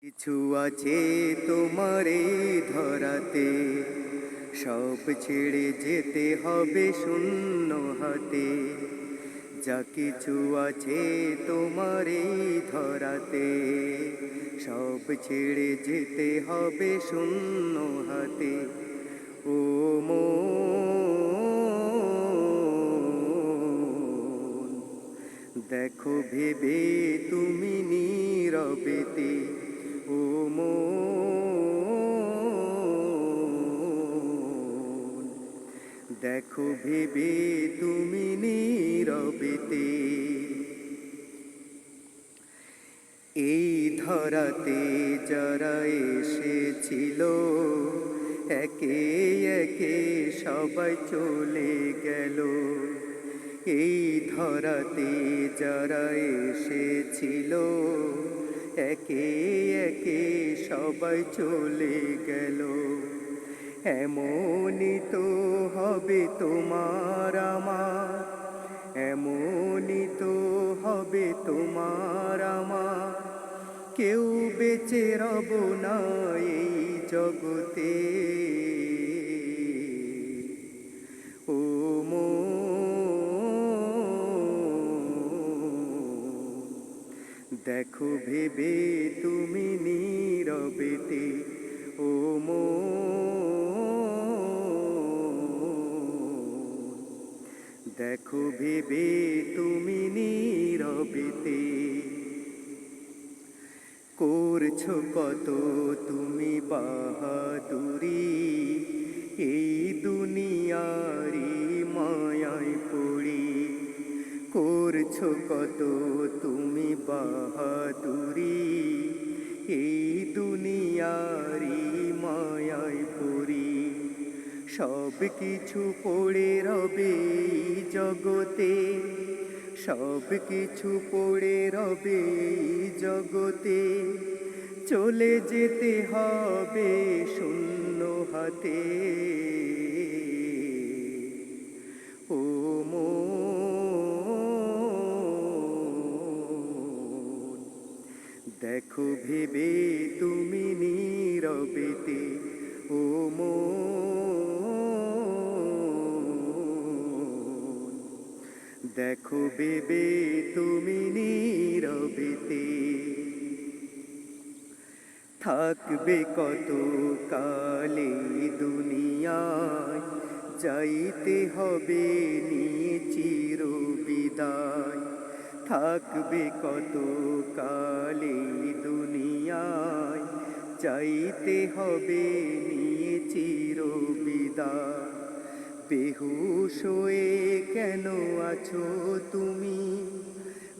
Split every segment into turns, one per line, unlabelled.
কিছু আছে তোমার এই ধরাতে, সব ছেড়ে যেতে হবে শূন্য হাতে। যা কিছু আছে তোমার এই ধরাতে, সব ছেড়ে যেতে হবে শূন্য হাতে। ও মন, দেখো ভেবে তুমি নীরবেতে। ও মন, দেখো ভেবে তুমি নীরবেতে। এই ধরাতে যারা এসেছিল, একে একে সবাই চলে গেল। এই ধরাতে যারা এসেছিল, একে একে সবাই চলে গেল। এমনই তো হবে তোমার আমার, এমনই তো হবে তোমার আমার। কেউ বেঁচে রব না এই জগতে। ও মন, দেখো ভেবে তুমি নীরবেতে। ও মন, দেখো ভেবে তুমি নীরবেতে। করছো কত তুমি বাহাদুরি, এই দুনিয়ারি মায়ায় পড়ি। করছো কত তুমি বাহাদুরি, এই দুনিয়ারি মায়ায় পড়ি। সব কিছু পড়ে রবে এই জগতে, সব কিছু পড়ে রবে এই জগতে। চলে যেতে হবে শূন্য হাতে। ও মন, দেখো ভেবে তুমি নীরবেতে। ও মন, দেখো ভেবে তুমি নীরবেতে। থাকবে কত কালে দুনিয়ায়, যাইতে হবে নিয়ে চির বিদায়। থাকবে কত কালে দুনিয়ায়, যাইতে হবে নিয়ে চির বিদায়। বেহুশ হয়ে কেন আছো তুমি,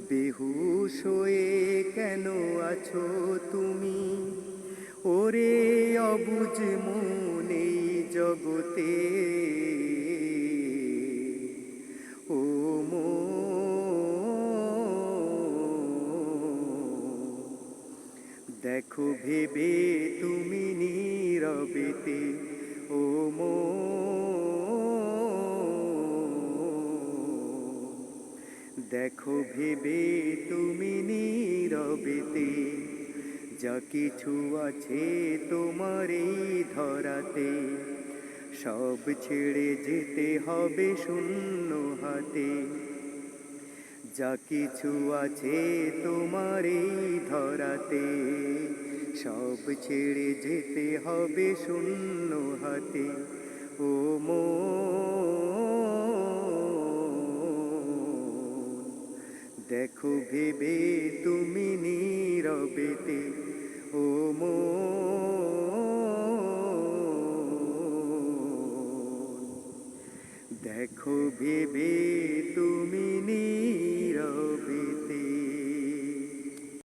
বেহুশ হয়ে কেন আছো তুমি। ওরে অবুঝ মন এই জগতে। ও মন, দেখো ভেবে তুমি নীরবেতে। ও মন, দেখো ভেবে তুমি নীরবেতে। যা কিছু আছে তোমার এই ধরাতে, সব ছেড়ে যেতে হবে শূন্য হাতে। যা কিছু আছে তোমার এই ধরাতে, সব ছেড়ে যেতে হবে শূন্য হাতে। ও মন, দেখো ভেবে তুমি নীরবেতে। ও মন, দেখো ভেবে তুমি নীরবেতে।